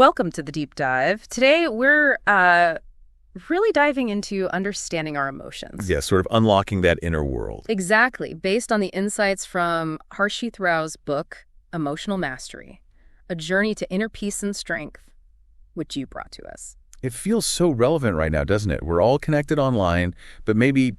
Welcome to the deep dive. Today we're really diving into understanding our emotions. Yeah, sort of unlocking that inner world. Exactly, based on the insights from Harshit Rao's book, Emotional Mastery, A Journey to Inner Peace and Strength, which you brought to us. It feels so relevant right now, doesn't it? We're all connected online, but maybe,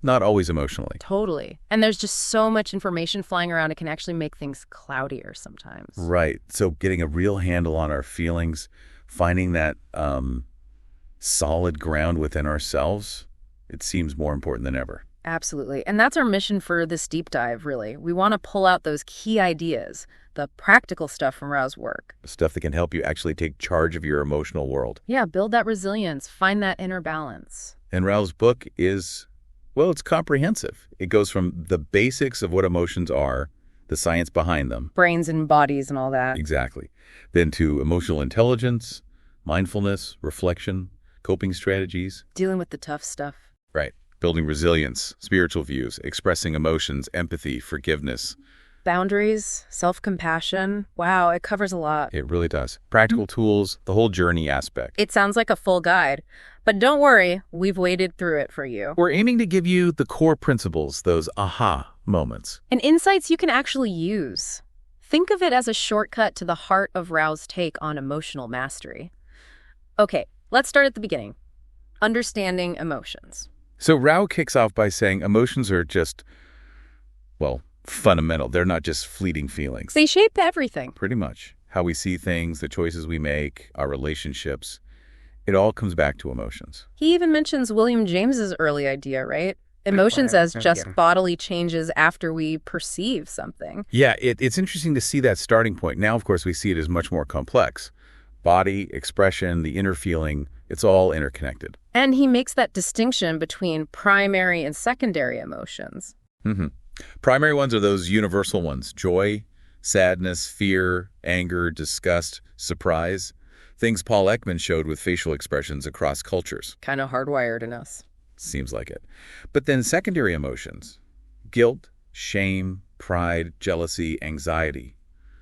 not always emotionally. Totally. And there's just so much information flying around, it can actually make things cloudier sometimes. Right. So getting a real handle on our feelings, finding that solid ground within ourselves, it seems more important than ever. Absolutely. And that's our mission for this deep dive, really. We want to pull out those key ideas, the practical stuff from Rao's work. Stuff that can help you actually take charge of your emotional world. Yeah, build that resilience, find that inner balance. And Rao's book is, well, it's comprehensive. It goes from the basics of what emotions are, the science behind them. Brains and bodies and all that. Exactly. Then to emotional intelligence, mindfulness, reflection, coping strategies. Dealing with the tough stuff. Right. Building resilience, spiritual views, expressing emotions, empathy, forgiveness. Boundaries, self-compassion. Wow, it covers a lot. It really does. Practical tools, the whole journey aspect. It sounds like a full guide, but don't worry, we've waded through it for you. We're aiming to give you the core principles, those aha moments. And insights you can actually use. Think of it as a shortcut to the heart of Rao's take on emotional mastery. Okay, let's start at the beginning. Understanding emotions. So Rao kicks off by saying emotions are just, well, fundamental. They're not just fleeting feelings. They shape everything. Pretty much. How we see things, the choices we make, our relationships. It all comes back to emotions. He even mentions William James's early idea, right? Emotions as just bodily changes after we perceive something. Yeah, it's interesting to see that starting point. Now, of course, we see it as much more complex. Body, expression, the inner feeling, it's all interconnected. And he makes that distinction between primary and secondary emotions. Mm-hmm. Primary ones are those universal ones: joy, sadness, fear, anger, disgust, surprise. Things Paul Ekman showed with facial expressions across cultures. Kind of hardwired in us. Seems like it. But then secondary emotions: guilt, shame, pride, jealousy, anxiety.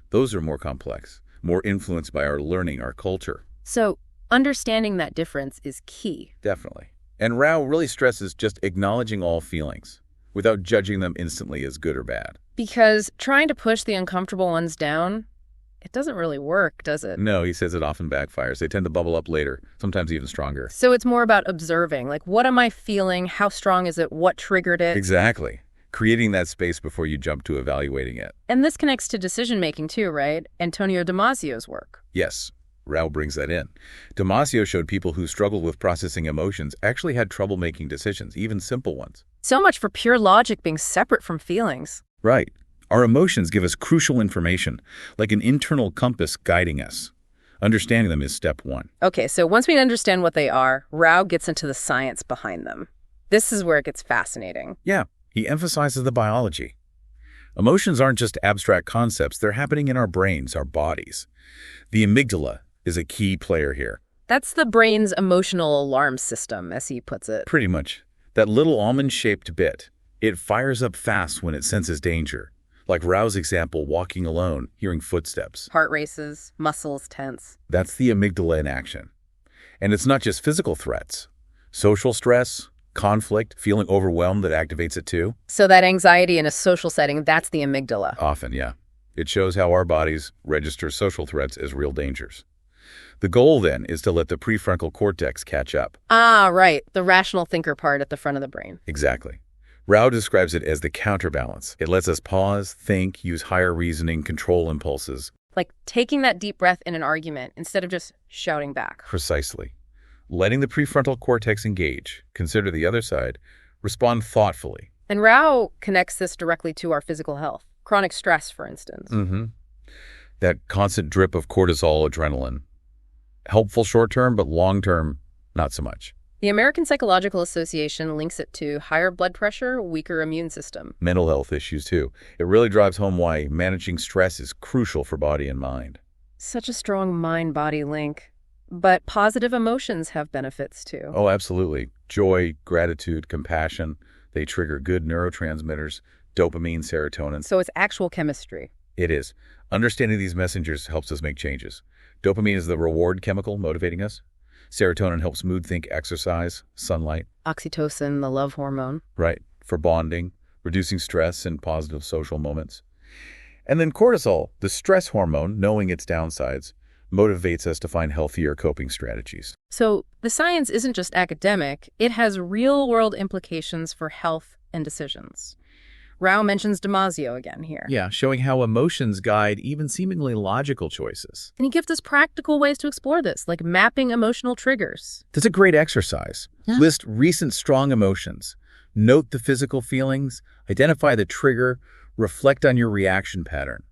Those are more complex, more influenced by our learning, our culture. So understanding that difference is key. Definitely. And Rao really stresses just acknowledging all feelings without judging them instantly as good or bad. Because trying to push the uncomfortable ones down, it doesn't really work, does it? No, he says it often backfires. They tend to bubble up later, sometimes even stronger. So it's more about observing, like, what am I feeling? How strong is it? What triggered it? Exactly. Creating that space before you jump to evaluating it. And this connects to decision-making too, right? Antonio Damasio's work. Yes, Rao brings that in. Damasio showed people who struggled with processing emotions actually had trouble making decisions, even simple ones. So much for pure logic being separate from feelings. Right. Our emotions give us crucial information, like an internal compass guiding us. Understanding them is step one. Okay, so once we understand what they are, Rao gets into the science behind them. This is where it gets fascinating. Yeah, he emphasizes the biology. Emotions aren't just abstract concepts, they're happening in our brains, our bodies. The amygdala is a key player here. That's the brain's emotional alarm system, as he puts it. Pretty much. That little almond-shaped bit, it fires up fast when it senses danger. Like Rao's example, walking alone, hearing footsteps. Heart races, muscles tense. That's the amygdala in action. And it's not just physical threats. Social stress, conflict, feeling overwhelmed that activates it too. So that anxiety in a social setting, that's the amygdala. Often, yeah. It shows how our bodies register social threats as real dangers. The goal, then, is to let the prefrontal cortex catch up. Ah, right. The rational thinker part at the front of the brain. Exactly. Rao describes it as the counterbalance. It lets us pause, think, use higher reasoning, control impulses. Like taking that deep breath in an argument instead of just shouting back. Precisely. Letting the prefrontal cortex engage, consider the other side, respond thoughtfully. And Rao connects this directly to our physical health. Chronic stress, for instance. Mm-hmm. That constant drip of cortisol, adrenaline. Helpful short-term, but long-term, not so much. The American Psychological Association links it to higher blood pressure, weaker immune system. Mental health issues, too. It really drives home why managing stress is crucial for body and mind. Such a strong mind-body link. But positive emotions have benefits, too. Oh, absolutely. Joy, gratitude, compassion, they trigger good neurotransmitters, dopamine, serotonin. So it's actual chemistry. It is. Understanding these messengers helps us make changes. Dopamine is the reward chemical motivating us. Serotonin helps mood, think, exercise, sunlight. Oxytocin, the love hormone. Right, for bonding, reducing stress and positive social moments. And then cortisol, the stress hormone, knowing its downsides, motivates us to find healthier coping strategies. So the science isn't just academic, it has real-world implications for health and decisions. Rao mentions Damasio again here. Yeah, showing how emotions guide even seemingly logical choices. And he gives us practical ways to explore this, like mapping emotional triggers. That's a great exercise. Yeah. List recent strong emotions. Note the physical feelings. Identify the trigger. Reflect on your reaction pattern.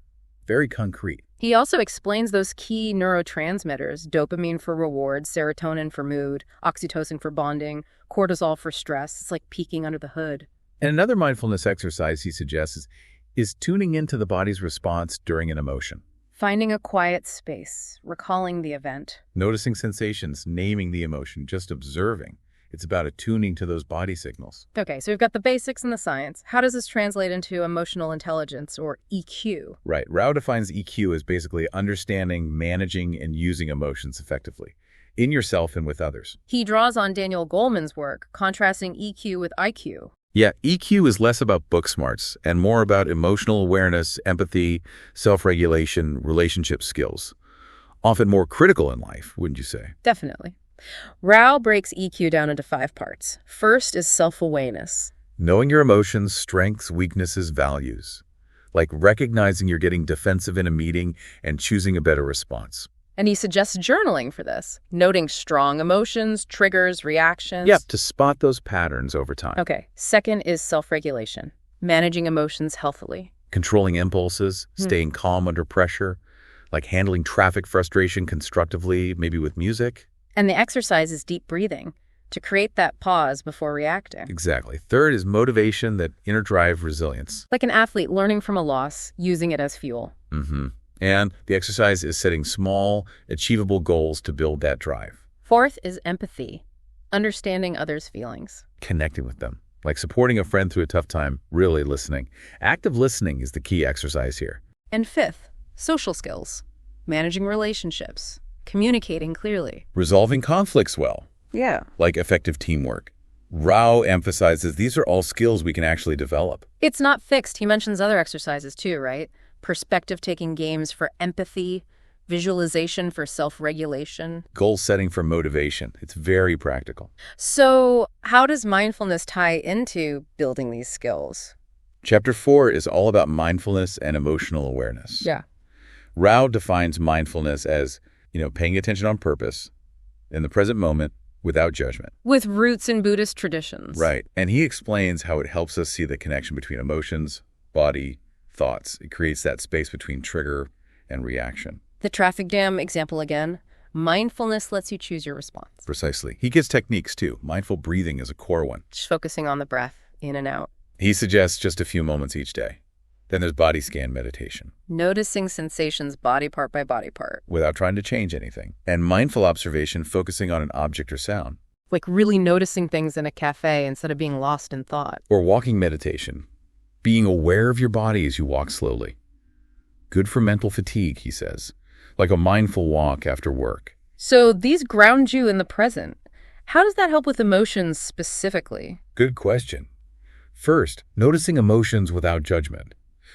Very concrete. He also explains those key neurotransmitters, dopamine for reward, serotonin for mood, oxytocin for bonding, cortisol for stress. It's like peeking under the hood. And another mindfulness exercise he suggests is tuning into the body's response during an emotion. Finding a quiet space, recalling the event. Noticing sensations, naming the emotion, just observing. It's about attuning to those body signals. Okay, so we've got the basics and the science. How does this translate into emotional intelligence, or EQ? Right. Rao defines EQ as basically understanding, managing, and using emotions effectively, in yourself and with others. He draws on Daniel Goleman's work, contrasting EQ with IQ. Yeah, EQ is less about book smarts and more about emotional awareness, empathy, self-regulation, relationship skills. Often more critical in life, wouldn't you say? Definitely. Rao breaks EQ down into 5 parts. First is self-awareness. Knowing your emotions, strengths, weaknesses, values. Like recognizing you're getting defensive in a meeting and choosing a better response. And he suggests journaling for this, noting strong emotions, triggers, reactions. Yep, to spot those patterns over time. Okay. Second is self-regulation, managing emotions healthily. Controlling impulses, staying calm under pressure, like handling traffic frustration constructively, maybe with music. And the exercise is deep breathing, to create that pause before reacting. Exactly. Third is motivation, that inner drive, resilience. Like an athlete learning from a loss, using it as fuel. And the exercise is setting small, achievable goals to build that drive. Fourth is empathy, understanding others' feelings. Connecting with them, like supporting a friend through a tough time, really listening. Active listening is the key exercise here. And fifth, social skills, managing relationships, communicating clearly. Resolving conflicts well, Yeah. like effective teamwork. Rao emphasizes these are all skills we can actually develop. It's not fixed. He mentions other exercises too, right? Perspective-taking games for empathy, visualization for self-regulation. Goal setting for motivation. It's very practical. So how does mindfulness tie into building these skills? Chapter 4 is all about mindfulness and emotional awareness. Yeah. Rao defines mindfulness as, paying attention on purpose, in the present moment, without judgment. With roots in Buddhist traditions. Right. And he explains how it helps us see the connection between emotions, body, thoughts. It creates that space between trigger and reaction. The traffic jam example again. Mindfulness lets you choose your response. Precisely. He gives techniques too. Mindful breathing is a core one. Just focusing on the breath, in and out. He suggests just a few moments each day. Then there's body scan meditation, Noticing sensations body part by body part. without trying to change anything. And mindful observation, focusing on an object or sound. Like really noticing things in a cafe instead of being lost in thought. Or walking meditation, being aware of your body as you walk slowly. Good for mental fatigue, he says, like a mindful walk after work. So these ground you in the present. How does that help with emotions specifically? Good question. First, noticing emotions without judgment.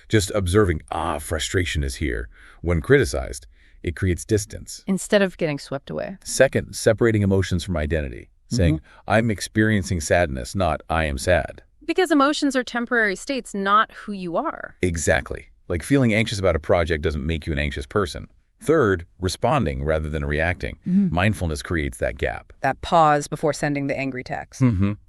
Just observing, frustration is here. When criticized, it creates distance. Instead of getting swept away. Second, separating emotions from identity. Saying, I'm experiencing sadness, not I am sad. Because emotions are temporary states, not who you are. Exactly. Like feeling anxious about a project doesn't make you an anxious person. Third, responding rather than reacting. Mindfulness creates that gap. That pause before sending the angry text.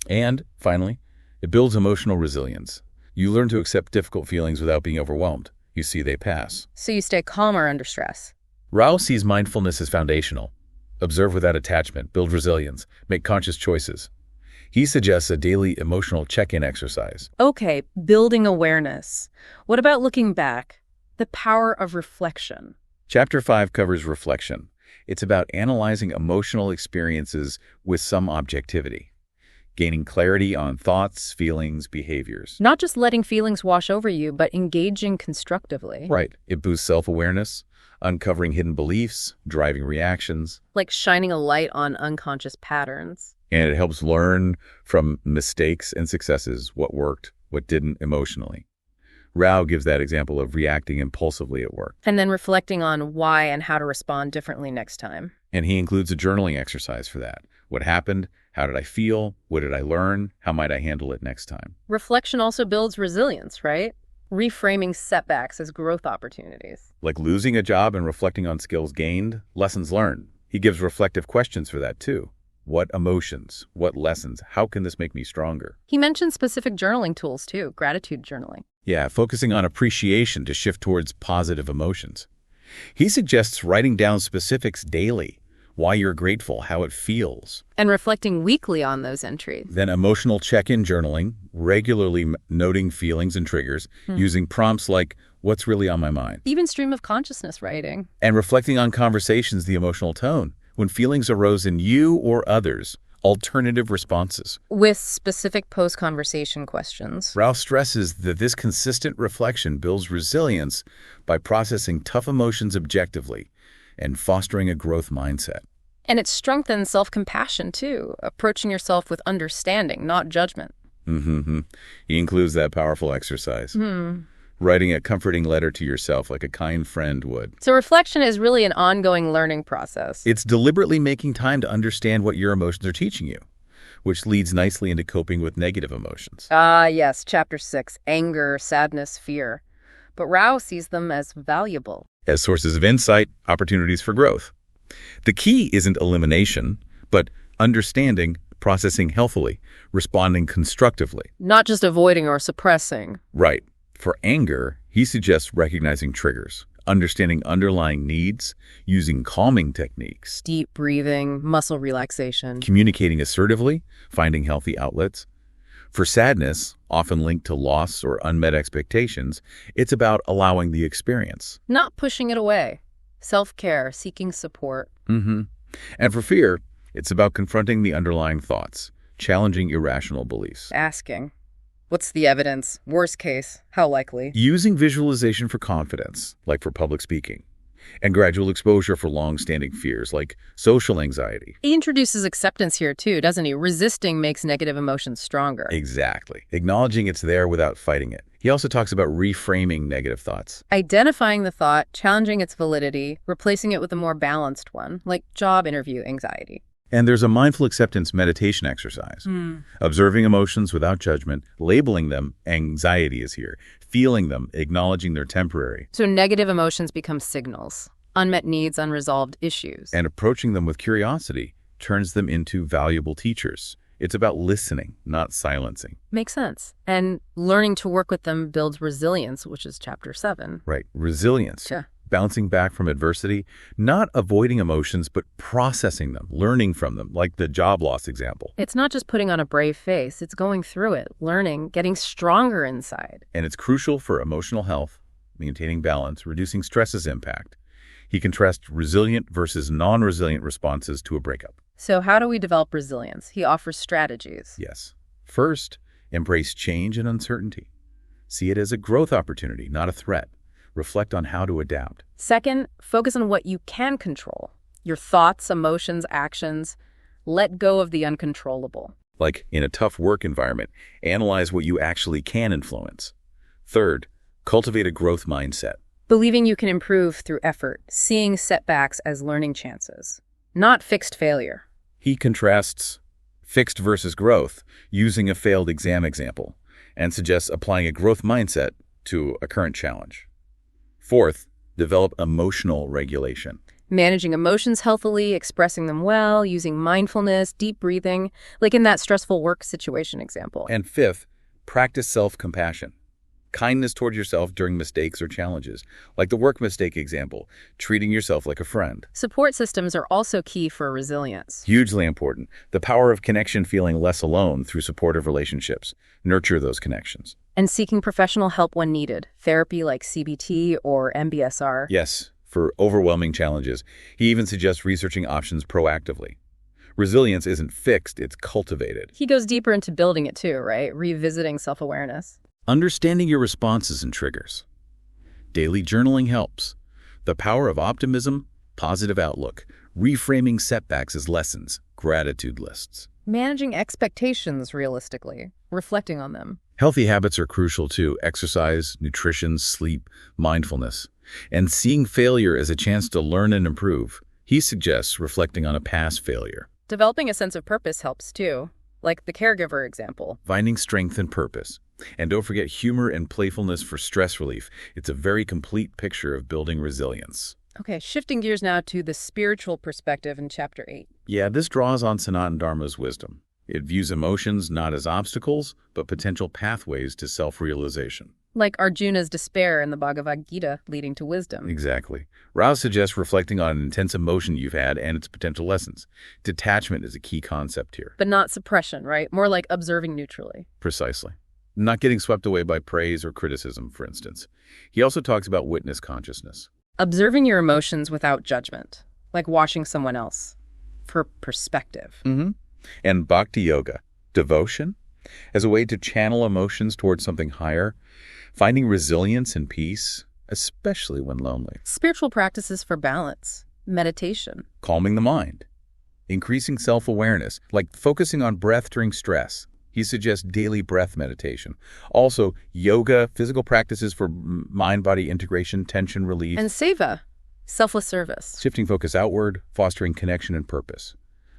And finally, it builds emotional resilience. You learn to accept difficult feelings without being overwhelmed. You see they pass. So you stay calmer under stress. Rao sees mindfulness as foundational. Observe without attachment, build resilience, make conscious choices. He suggests a daily emotional check-in exercise. Okay, building awareness. What about looking back? The power of reflection. Chapter 5 covers reflection. It's about analyzing emotional experiences with some objectivity, gaining clarity on thoughts, feelings, behaviors. Not just letting feelings wash over you, but engaging constructively. Right. It boosts self-awareness, uncovering hidden beliefs, driving reactions, Like shining a light on unconscious patterns. and it helps learn from mistakes and successes what worked, what didn't emotionally. Rao gives that example of reacting impulsively at work, And then reflecting on why and how to respond differently next time. and he includes a journaling exercise for that. What happened? How did I feel? What did I learn? How might I handle it next time? Reflection also builds resilience, right? Reframing setbacks as growth opportunities. Like losing a job and reflecting on skills gained, lessons learned. He gives reflective questions for that too. What emotions? What lessons? How can this make me stronger? He mentioned specific journaling tools too, gratitude journaling. Yeah, focusing on appreciation to shift towards positive emotions. He suggests writing down specifics daily, why you're grateful, how it feels. And reflecting weekly on those entries. Then emotional check-in journaling, regularly noting feelings and triggers, using prompts like, what's really on my mind? Even stream of consciousness writing. And reflecting on conversations, the emotional tone. When feelings arose in you or others, alternative responses. With specific post-conversation questions. Rao stresses that this consistent reflection builds resilience by processing tough emotions objectively and fostering a growth mindset. And it strengthens self-compassion too, approaching yourself with understanding, not judgment. He includes that powerful exercise. Writing a comforting letter to yourself like a kind friend would. So reflection is really an ongoing learning process. It's deliberately making time to understand what your emotions are teaching you, which leads nicely into coping with negative emotions. Yes, chapter 6, anger, sadness, fear. But Rao sees them as valuable. As sources of insight, opportunities for growth. The key isn't elimination, but understanding, processing healthily, responding constructively. Not just avoiding or suppressing. Right. For anger, he suggests recognizing triggers, understanding underlying needs, using calming techniques, Deep breathing, muscle relaxation. communicating assertively, finding healthy outlets. For sadness, often linked to loss or unmet expectations, it's about allowing the experience. Not pushing it away. Self-care, seeking support. And for fear, it's about confronting the underlying thoughts, challenging irrational beliefs. Asking, what's the evidence? Worst case, how likely? Using visualization for confidence, like for public speaking, and gradual exposure for long-standing fears, like social anxiety. He introduces acceptance here too, doesn't he? Resisting makes negative emotions stronger. Exactly. Acknowledging it's there without fighting it. He also talks about reframing negative thoughts. Identifying the thought, challenging its validity, replacing it with a more balanced one, like job interview anxiety. And there's a mindful acceptance meditation exercise. Observing emotions without judgment, labeling them, anxiety is here, feeling them, acknowledging they're temporary, So negative emotions become signals, unmet needs, unresolved issues. and approaching them with curiosity turns them into valuable teachers. It's about listening, not silencing. Makes sense. And learning to work with them builds resilience, which is chapter 7. Right. Resilience. Yeah. Bouncing back from adversity, not avoiding emotions, but processing them, learning from them, like the job loss example. It's not just putting on a brave face, it's going through it, learning, getting stronger inside. And it's crucial for emotional health, maintaining balance, reducing stress's impact. He contrasts resilient versus non-resilient responses to a breakup. So how do we develop resilience? He offers strategies. Yes. First, embrace change and uncertainty. See it as a growth opportunity, not a threat. Reflect on how to adapt. Second, focus on what you can control. Your thoughts, emotions, actions. Let go of the uncontrollable. Like in a tough work environment, analyze what you actually can influence. Third, cultivate a growth mindset. Believing you can improve through effort, seeing setbacks as learning chances, not fixed failure. He contrasts fixed versus growth using a failed exam example and suggests applying a growth mindset to a current challenge. Fourth, develop emotional regulation. Managing emotions healthily, expressing them well, using mindfulness, deep breathing, like in that stressful work situation example. And fifth, practice self-compassion. Kindness toward yourself during mistakes or challenges, like the work mistake example, treating yourself like a friend. Support systems are also key for resilience. Hugely important. The power of connection, feeling less alone through supportive relationships. Nurture those connections. And seeking professional help when needed, therapy like CBT or MBSR. Yes, for overwhelming challenges. He even suggests researching options proactively. Resilience isn't fixed, it's cultivated. He goes deeper into building it too, right? Revisiting self-awareness. Understanding your responses and triggers. Daily journaling helps. The power of optimism, positive outlook, reframing setbacks as lessons, gratitude lists. Managing expectations realistically, reflecting on them. Healthy habits are crucial too: exercise, nutrition, sleep, mindfulness. And seeing failure as a chance to learn and improve. He suggests reflecting on a past failure. Developing a sense of purpose helps too, like the caregiver example. Finding strength and purpose. And don't forget humor and playfulness for stress relief. It's a very complete picture of building resilience. Okay, shifting gears now to the spiritual perspective in Chapter 8. Yeah, this draws on Sanatan Dharma's wisdom. It views emotions not as obstacles, but potential pathways to self-realization. Like Arjuna's despair in the Bhagavad Gita leading to wisdom. Exactly. Rao suggests reflecting on an intense emotion you've had and its potential lessons. Detachment is a key concept here. But not suppression, right? More like observing neutrally. Precisely. Not getting swept away by praise or criticism, for instance. He also talks about witness consciousness. Observing your emotions without judgment, like watching someone else, for perspective. And bhakti yoga, devotion, as a way to channel emotions towards something higher, finding resilience and peace, especially when lonely. Spiritual practices for balance, meditation. Calming the mind, increasing self-awareness, like focusing on breath during stress. He suggests daily breath meditation. Also, yoga, physical practices for mind-body integration, tension relief. And seva, selfless service. Shifting focus outward, fostering connection and purpose.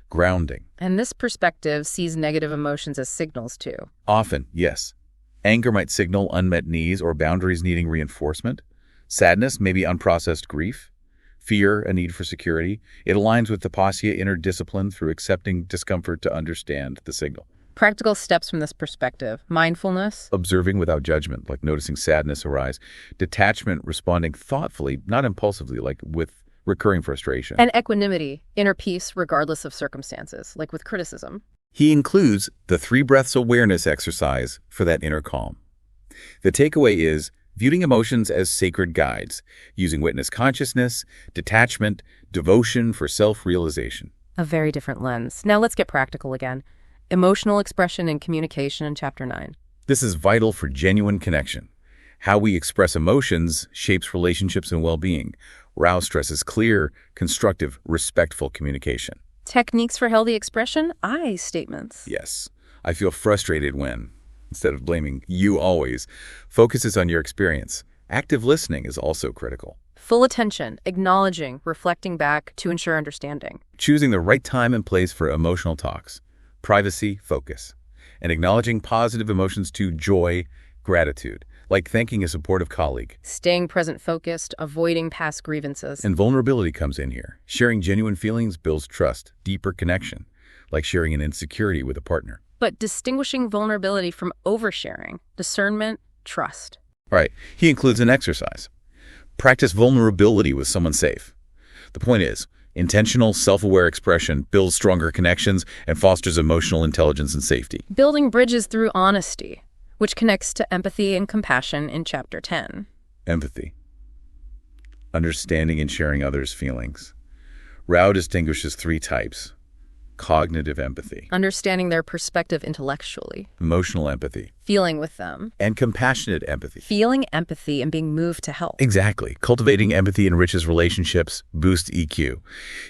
Grounding. And this perspective sees negative emotions as signals too. Often, yes. Anger might signal unmet needs or boundaries needing reinforcement. Sadness may be unprocessed grief. Fear, a need for security. It aligns with tapasya, inner discipline, through accepting discomfort to understand the signal. Practical steps from this perspective: mindfulness. Observing without judgment, like noticing sadness arise. Detachment, responding thoughtfully, not impulsively, like with recurring frustration. And equanimity, inner peace regardless of circumstances, like with criticism. He includes the 3 breaths awareness exercise for that inner calm. The takeaway is viewing emotions as sacred guides, using witness consciousness, detachment, devotion for self-realization. A very different lens. Now let's get practical again. Emotional expression and communication in Chapter 9. This is vital for genuine connection. How we express emotions shapes relationships and well-being. Rao stresses clear, constructive, respectful communication. Techniques for healthy expression? I statements. Yes, I feel frustrated when, instead of blaming you always, focuses on your experience. Active listening is also critical. Full attention, acknowledging, reflecting back to ensure understanding. Choosing the right time and place for emotional talks. Privacy, focus. And acknowledging positive emotions to joy, gratitude, like thanking a supportive colleague. Staying present-focused, avoiding past grievances. And vulnerability comes in here. Sharing genuine feelings builds trust, deeper connection, like sharing an insecurity with a partner. But distinguishing vulnerability from oversharing, discernment, trust. All right, he includes an exercise. Practice vulnerability with someone safe. The point is, intentional, self-aware expression builds stronger connections and fosters emotional intelligence and safety. Building bridges through honesty, which connects to empathy and compassion in Chapter 10. Empathy. Understanding and sharing others' feelings. Rao distinguishes 3 types. Cognitive empathy. Understanding their perspective intellectually. Emotional empathy. Feeling with them. And compassionate empathy. Feeling empathy and being moved to help. Exactly. Cultivating empathy enriches relationships, boosts EQ,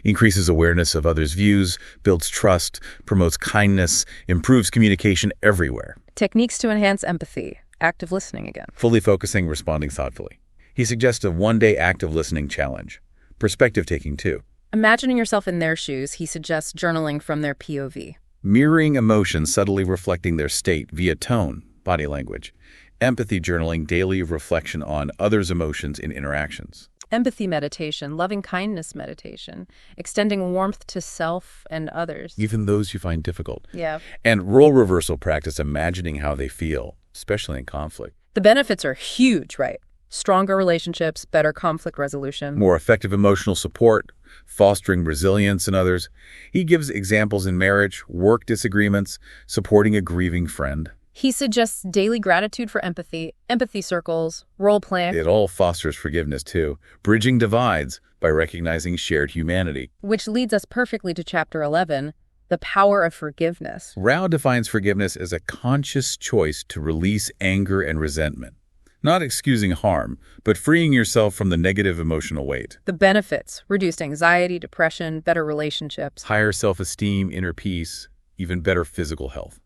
increases awareness of others' views, builds trust, promotes kindness, improves communication everywhere. Techniques to enhance empathy. Active listening again. Fully focusing, responding thoughtfully. He suggests a 1-day active listening challenge. Perspective taking too. Imagining yourself in their shoes, he suggests journaling from their POV. Mirroring emotions, subtly reflecting their state via tone, body language. Empathy journaling, daily reflection on others' emotions in interactions. Empathy meditation, loving kindness meditation, extending warmth to self and others. Even those you find difficult. Yeah. And role reversal practice, imagining how they feel, especially in conflict. The benefits are huge, right? Stronger relationships, better conflict resolution. More effective emotional support, fostering resilience in others. He gives examples in marriage, work disagreements, supporting a grieving friend. He suggests daily gratitude for empathy, empathy circles, role playing. It all fosters forgiveness too, bridging divides by recognizing shared humanity. Which leads us perfectly to Chapter 11, the power of forgiveness. Rao defines forgiveness as a conscious choice to release anger and resentment, Not excusing harm, but freeing yourself from the negative emotional weight. The benefits: reduced anxiety, depression, better relationships. Higher self-esteem, inner peace, even better physical health.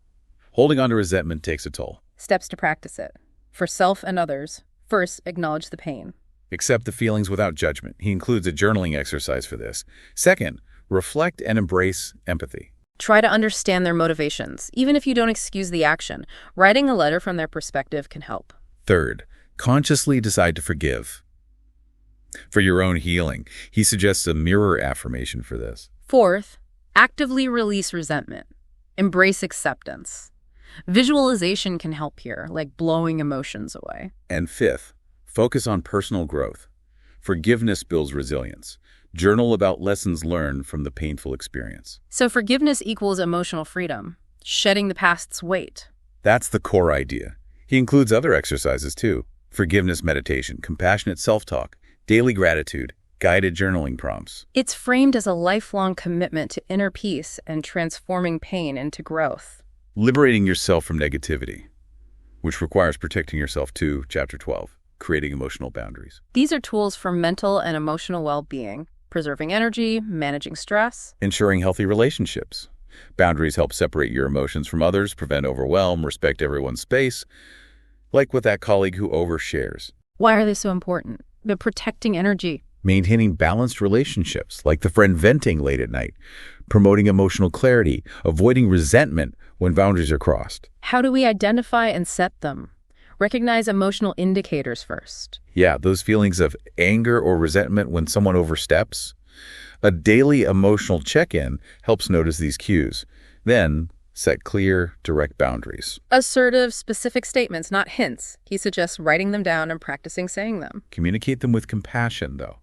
Holding on to resentment takes a toll. Steps to practice it. For self and others, first, acknowledge the pain. Accept the feelings without judgment. He includes a journaling exercise for this. Second, reflect and embrace empathy. Try to understand their motivations, even if you don't excuse the action. Writing a letter from their perspective can help. Third, consciously decide to forgive. For your own healing, he suggests a mirror affirmation for this. Fourth, actively release resentment. Embrace acceptance. Visualization can help here, like blowing emotions away. And fifth, focus on personal growth. Forgiveness builds resilience. Journal about lessons learned from the painful experience. So forgiveness equals emotional freedom, shedding the past's weight. That's the core idea. He includes other exercises too. Forgiveness meditation, compassionate self-talk, daily gratitude, guided journaling prompts. It's framed as a lifelong commitment to inner peace and transforming pain into growth. Liberating yourself from negativity, which requires protecting yourself too, Chapter 12, creating emotional boundaries. These are tools for mental and emotional well-being, preserving energy, managing stress. Ensuring healthy relationships. Boundaries help separate your emotions from others, prevent overwhelm, respect everyone's space, like with that colleague who overshares. Why are they so important? They're protecting energy. Maintaining balanced relationships, like the friend venting late at night. Promoting emotional clarity, avoiding resentment when boundaries are crossed. How do we identify and set them? Recognize emotional indicators first. Yeah, those feelings of anger or resentment when someone oversteps. A daily emotional check-in helps notice these cues. Then, set clear, direct boundaries. Assertive, specific statements, not hints. He suggests writing them down and practicing saying them. Communicate them with compassion, though.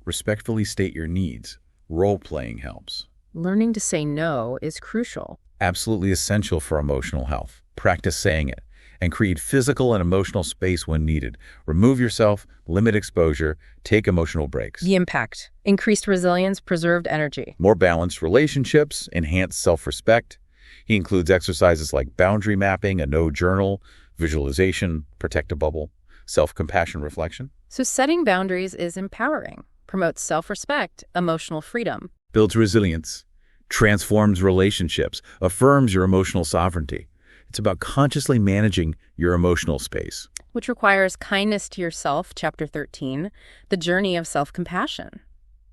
Respectfully state your needs. Role-playing helps. Learning to say no is crucial. Absolutely essential for emotional health. Practice saying it. And create physical and emotional space when needed. Remove yourself, limit exposure, take emotional breaks. The impact: increased resilience, preserved energy. More balanced relationships, enhanced self-respect. He includes exercises like boundary mapping, a no journal, visualization, protect a bubble, self-compassion reflection. So setting boundaries is empowering, promotes self-respect, emotional freedom. Builds resilience, transforms relationships, affirms your emotional sovereignty. It's about consciously managing your emotional space. Which requires kindness to yourself, Chapter 13, the journey of self-compassion.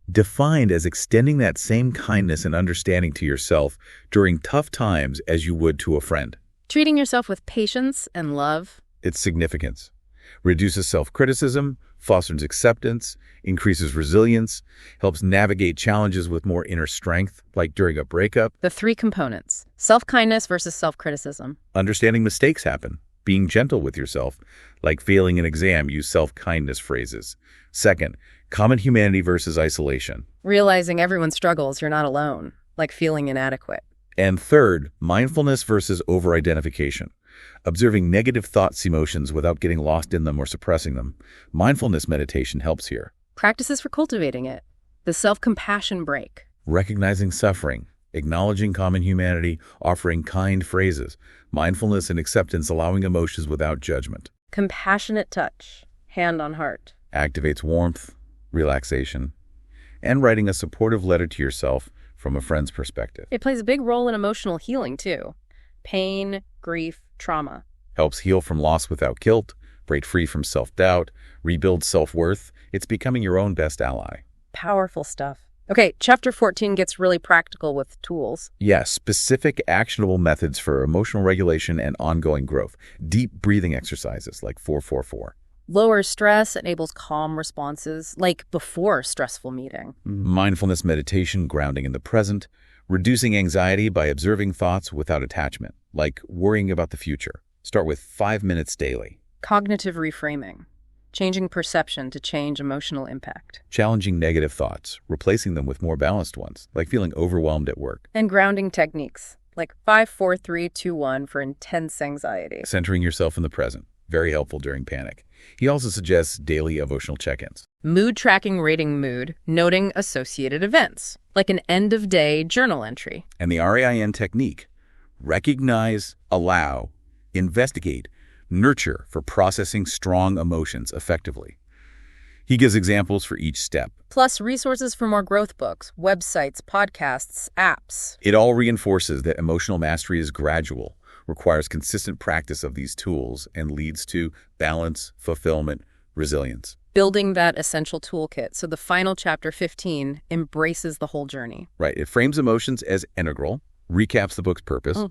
Defined as extending that same kindness and understanding to yourself during tough times as you would to a friend. Treating yourself with patience and love. Its significance. Reduces self-criticism, fosters acceptance, increases resilience, helps navigate challenges with more inner strength, like during a breakup. The three components: self-kindness versus self-criticism. Understanding mistakes happen. Being gentle with yourself, like failing an exam, use self-kindness phrases. Second, common humanity versus isolation. Realizing everyone struggles, you're not alone, like feeling inadequate. And third, mindfulness versus over-identification. Observing negative thoughts, emotions without getting lost in them or suppressing them. Mindfulness meditation helps here. Practices for cultivating it. The self-compassion break. Recognizing suffering, acknowledging common humanity, offering kind phrases. Mindfulness and acceptance, allowing emotions without judgment. Compassionate touch, hand on heart. Activates warmth, relaxation, and writing a supportive letter to yourself from a friend's perspective. It plays a big role in emotional healing, too. Pain, grief, trauma. Helps heal from loss without guilt, break free from self-doubt, rebuild self-worth. It's becoming your own best ally. Powerful stuff. Okay, Chapter 14 gets really practical with tools. Yes, specific actionable methods for emotional regulation and ongoing growth. Deep breathing exercises like 4-4-4. Lowers stress, enables calm responses, like before a stressful meeting. Mindfulness meditation, grounding in the present. Reducing anxiety by observing thoughts without attachment, like worrying about the future. Start with 5 minutes daily. Cognitive reframing, changing perception to change emotional impact. Challenging negative thoughts, replacing them with more balanced ones, like feeling overwhelmed at work. And grounding techniques, like 5-4-3-2-1 for intense anxiety. Centering yourself in the present, very helpful during panic. He also suggests daily emotional check-ins. Mood tracking, rating mood, noting associated events, like an end-of-day journal entry. And the RAIN technique, recognize, allow, investigate, nurture for processing strong emotions effectively. He gives examples for each step. Plus resources for more growth books, websites, podcasts, apps. It all reinforces that emotional mastery is gradual, requires consistent practice of these tools, and leads to balance, fulfillment, resilience. Building that essential toolkit. So the final chapter 15 embraces the whole journey. Right. It frames emotions as integral, recaps the book's purpose,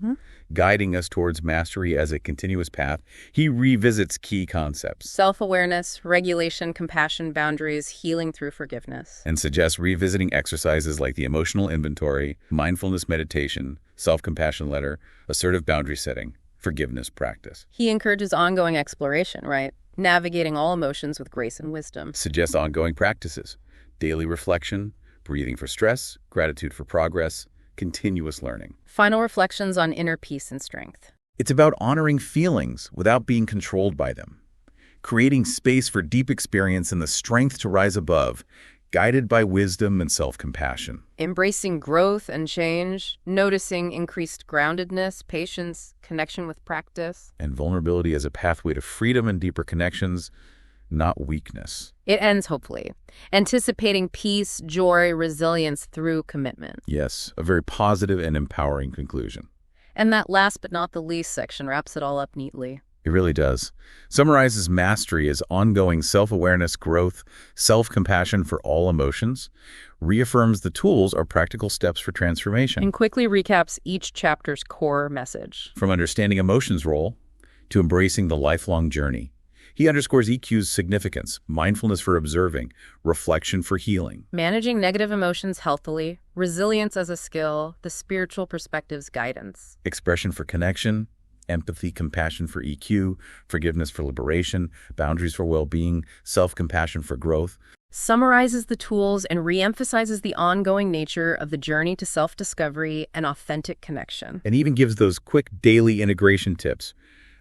guiding us towards mastery as a continuous path. He revisits key concepts. Self-awareness, regulation, compassion, boundaries, healing through forgiveness. And suggests revisiting exercises like the emotional inventory, mindfulness meditation, self-compassion letter, assertive boundary setting, forgiveness practice. He encourages ongoing exploration, right? Navigating all emotions with grace and wisdom. Suggests ongoing practices, daily reflection, breathing for stress, gratitude for progress, continuous learning. Final reflections on inner peace and strength. It's about honoring feelings without being controlled by them, creating space for deep experience and the strength to rise above, guided by wisdom and self-compassion. Embracing growth and change, noticing increased groundedness, patience, connection with practice. And vulnerability as a pathway to freedom and deeper connections, not weakness. It ends hopefully, anticipating peace, joy, resilience through commitment. Yes, a very positive and empowering conclusion. And that last but not the least section wraps it all up neatly. It really does. Summarizes mastery as ongoing self-awareness, growth, self-compassion for all emotions, reaffirms the tools are practical steps for transformation. And quickly recaps each chapter's core message. From understanding emotions' role to embracing the lifelong journey. He underscores EQ's significance, mindfulness for observing, reflection for healing. Managing negative emotions healthily, resilience as a skill, the spiritual perspective's guidance. Expression for connection, empathy, compassion for EQ, forgiveness for liberation, boundaries for well-being, self-compassion for growth. Summarizes the tools and reemphasizes the ongoing nature of the journey to self-discovery and authentic connection. And even gives those quick daily integration tips.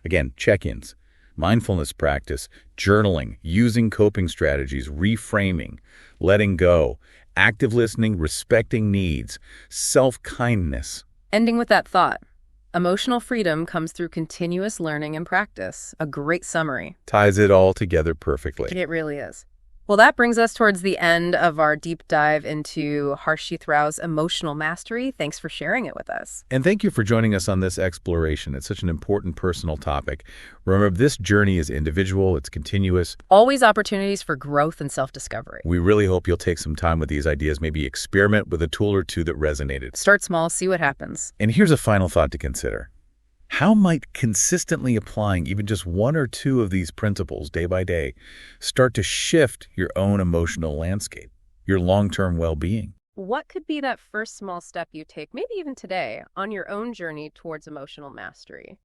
Again, check-ins. Mindfulness practice, journaling, using coping strategies, reframing, letting go, active listening, respecting needs, self-kindness. Ending with that thought, emotional freedom comes through continuous learning and practice. A great summary. Ties it all together perfectly. It really is. Well, that brings us towards the end of our deep dive into Harshit Rao's emotional mastery. Thanks for sharing it with us. And thank you for joining us on this exploration. It's such an important personal topic. Remember, this journey is individual, it's continuous. Always opportunities for growth and self-discovery. We really hope you'll take some time with these ideas, maybe experiment with a tool or two that resonated. Start small, see what happens. And here's a final thought to consider. How might consistently applying even just one or two of these principles day by day start to shift your own emotional landscape, your long-term well-being? What could be that first small step you take, maybe even today, on your own journey towards emotional mastery?